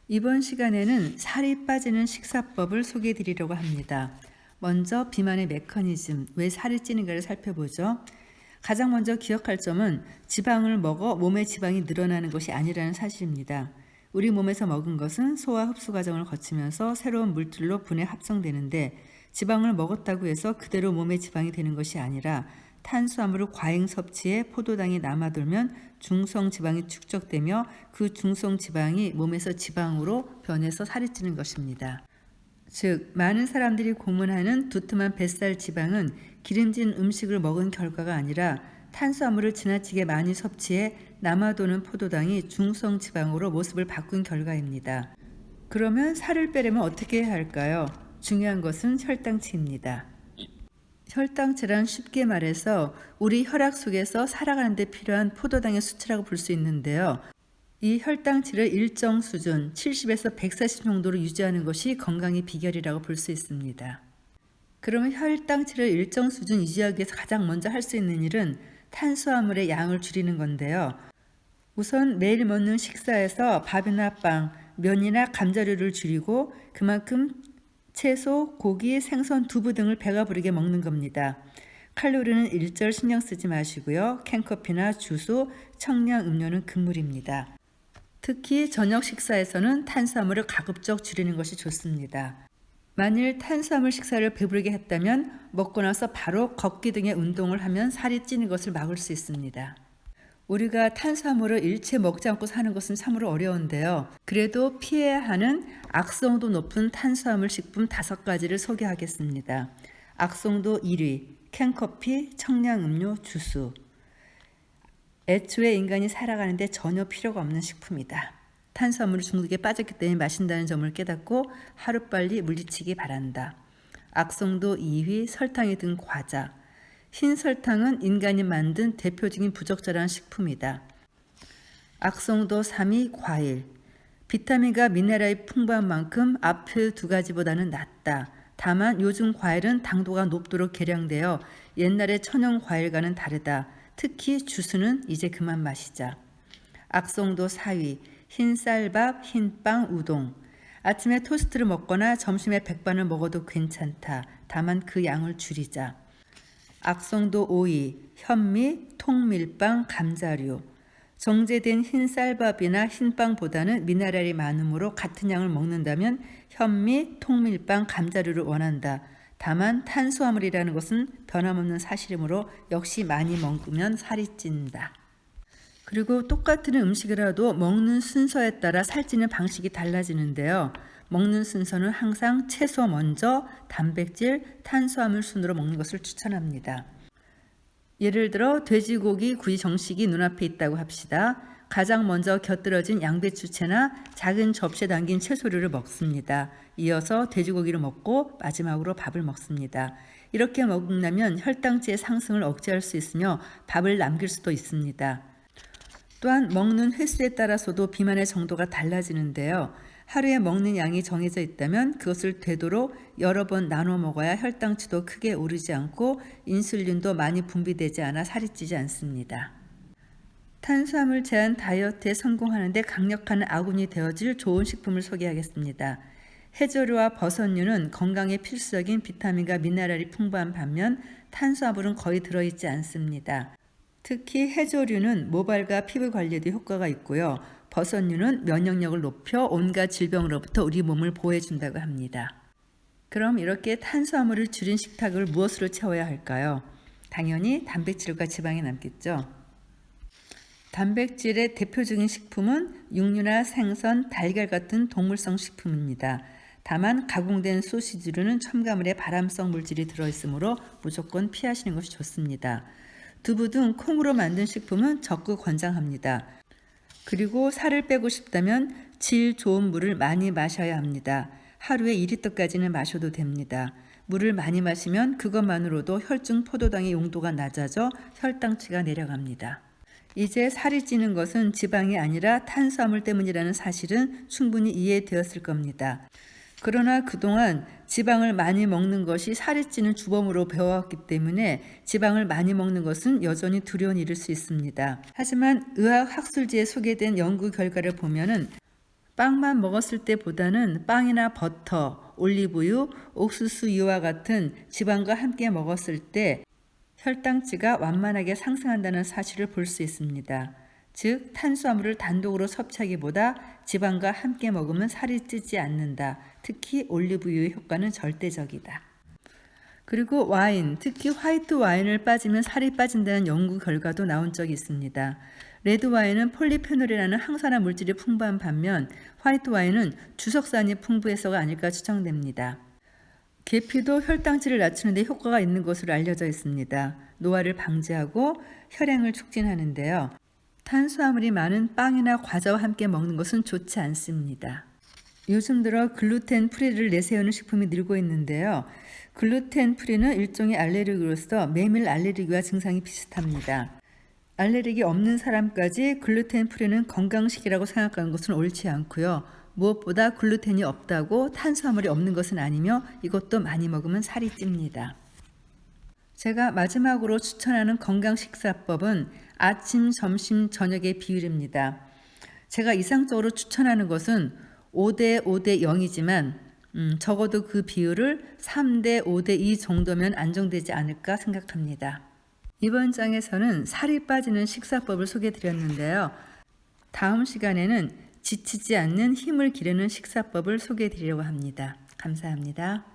이번 시간에는 살이 빠지는 식사법을 소개해 드리려고 합니다. 먼저 비만의 메커니즘, 왜 살이 찌는가를 살펴보죠. 가장 먼저 기억할 점은 지방을 먹어 몸의 지방이 늘어나는 것이 아니라는 사실입니다. 우리 몸에서 먹은 것은 소화 흡수 과정을 거치면서 새로운 물질로 분해 합성되는데, 지방을 먹었다고 해서 그대로 몸의 지방이 되는 것이 아니라 탄수화물을 과잉 섭취해 포도당이 남아돌면 중성 지방이 축적되며 그 중성 지방이 몸에서 지방으로 변해서 살이 찌는 것입니다. 즉, 많은 사람들이 고문하는 두툼한 뱃살 지방은 기름진 음식을 먹은 결과가 아니라 탄수화물을 지나치게 많이 섭취해 남아도는 포도당이 중성 지방으로 모습을 바꾼 결과입니다. 그러면 살을 빼려면 어떻게 해야 할까요? 중요한 것은 혈당치입니다. 혈당치란 쉽게 말해서 우리 혈액 속에서 살아가는 데 필요한 포도당의 수치라고 볼 수 있는데요. 이 혈당치를 일정 수준 70에서 140 정도로 유지하는 것이 건강의 비결이라고 볼 수 있습니다. 그러면 혈당치를 일정 수준 유지하기 위해서 가장 먼저 할 수 있는 일은 탄수화물의 양을 줄이는 건데요. 우선 매일 먹는 식사에서 밥이나 빵, 면이나 감자류를 줄이고 그만큼 채소, 고기, 생선, 두부 등을 배가 부르게 먹는 겁니다. 칼로리는 일절 신경 쓰지 마시고요. 캔커피나 주스, 청량 음료는 금물입니다. 특히 저녁 식사에서는 탄수화물을 가급적 줄이는 것이 좋습니다. 만일 탄수화물 식사를 배부르게 했다면 먹고 나서 바로 걷기 등의 운동을 하면 살이 찌는 것을 막을 수 있습니다. 우리가 탄수화물을 일체 먹지 않고 사는 것은 참으로 어려운데요. 그래도 피해야 하는 악성도 높은 탄수화물 식품 5가지를 소개하겠습니다. 악성도 1위, 캔커피, 청량음료, 주스. 애초에 인간이 살아가는데 전혀 필요가 없는 식품이다. 탄수화물이 중독에 빠졌기 때문에 마신다는 점을 깨닫고 하루빨리 물리치기 바란다. 악성도 2위, 설탕이 든 과자. 흰 설탕은 인간이 만든 대표적인 부적절한 식품이다. 악성도 3위, 과일. 비타민과 미네랄이 풍부한 만큼 앞의 2가지보다는 낫다. 다만 요즘 과일은 당도가 높도록 개량되어 옛날의 천연 과일과는 다르다. 특히 주스는 이제 그만 마시자. 악성도 4위, 흰 쌀밥, 흰빵, 우동. 아침에 토스트를 먹거나 점심에 백반을 먹어도 괜찮다. 다만 그 양을 줄이자. 악성도 5위, 현미, 통밀빵, 감자류. 정제된 흰 쌀밥이나 흰빵보다는 미네랄이 많으므로 같은 양을 먹는다면 현미, 통밀빵, 감자류를 원한다. 다만 탄수화물이라는 것은 변함없는 사실이므로 역시 많이 먹으면 살이 찐다. 그리고 똑같은 음식이라도 먹는 순서에 따라 살찌는 방식이 달라지는데요. 먹는 순서는 항상 채소 먼저, 단백질, 탄수화물 순으로 먹는 것을 추천합니다. 예를 들어 돼지고기 구이 정식이 눈앞에 있다고 합시다. 가장 먼저 곁들여진 양배추채나 작은 접시에 담긴 채소류를 먹습니다. 이어서 돼지고기를 먹고 마지막으로 밥을 먹습니다. 이렇게 먹으면 혈당치의 상승을 억제할 수 있으며 밥을 남길 수도 있습니다. 또한 먹는 횟수에 따라서도 비만의 정도가 달라지는데요. 하루에 먹는 양이 정해져 있다면 그것을 되도록 여러 번 나눠 먹어야 혈당치도 크게 오르지 않고 인슐린도 많이 분비되지 않아 살이 찌지 않습니다. 탄수화물 제한 다이어트에 성공하는 데 강력한 아군이 되어줄 좋은 식품을 소개하겠습니다. 해조류와 버섯류는 건강에 필수적인 비타민과 미네랄이 풍부한 반면 탄수화물은 거의 들어있지 않습니다. 특히 해조류는 모발과 피부 관리에도 효과가 있고요. 버섯류는 면역력을 높여 온갖 질병으로부터 우리 몸을 보호해준다고 합니다. 그럼 이렇게 탄수화물을 줄인 식탁을 무엇으로 채워야 할까요? 당연히 단백질과 지방이 남겠죠. 단백질의 대표적인 식품은 육류나 생선, 달걀 같은 동물성 식품입니다. 다만 가공된 소시지류는 첨가물에 발암성 물질이 들어있으므로 무조건 피하시는 것이 좋습니다. 두부 등 콩으로 만든 식품은 적극 권장합니다. 그리고 살을 빼고 싶다면 질 좋은 물을 많이 마셔야 합니다. 하루에 2리터까지는 마셔도 됩니다. 물을 많이 마시면 그것만으로도 혈중 포도당의 용도가 낮아져 혈당치가 내려갑니다. 이제 살이 찌는 것은 지방이 아니라 탄수화물 때문이라는 사실은 충분히 이해되었을 겁니다. 그러나 그동안 지방을 많이 먹는 것이 살이 찌는 주범으로 배워왔기 때문에 지방을 많이 먹는 것은 여전히 두려운 일일 수 있습니다. 하지만 의학 학술지에 소개된 연구 결과를 보면은 빵만 먹었을 때보다는 빵이나 버터, 올리브유, 옥수수유와 같은 지방과 함께 먹었을 때 혈당치가 완만하게 상승한다는 사실을 볼 수 있습니다. 즉, 탄수화물을 단독으로 섭취하기보다 지방과 함께 먹으면 살이 찌지 않는다. 특히 올리브유의 효과는 절대적이다. 그리고 와인, 특히 화이트 와인을 빠지면 살이 빠진다는 연구 결과도 나온 적이 있습니다. 레드 와인은 폴리페놀이라는 항산화 물질이 풍부한 반면 화이트 와인은 주석산이 풍부해서가 아닐까 추정됩니다. 계피도 혈당치를 낮추는 데 효과가 있는 것으로 알려져 있습니다. 노화를 방지하고 혈행을 촉진하는데요. 탄수화물이 많은 빵이나 과자와 함께 먹는 것은 좋지 않습니다. 요즘 들어 글루텐 프리를 내세우는 식품이 늘고 있는데요. 글루텐 프리는 일종의 알레르기로서 메밀 알레르기와 증상이 비슷합니다. 알레르기 없는 사람까지 글루텐 프리는 건강식이라고 생각하는 것은 옳지 않고요. 무엇보다 글루텐이 없다고 탄수화물이 없는 것은 아니며 이것도 많이 먹으면 살이 찝니다. 제가 마지막으로 추천하는 건강 식사법은 아침, 점심, 저녁의 비율입니다. 제가 이상적으로 추천하는 것은 5대 5대 0이지만 적어도 그 비율을 3대 5대 2 정도면 안정되지 않을까 생각합니다. 이번 장에서는 살이 빠지는 식사법을 소개해드렸는데요. 다음 시간에는 지치지 않는 힘을 기르는 식사법을 소개해드리려고 합니다. 감사합니다.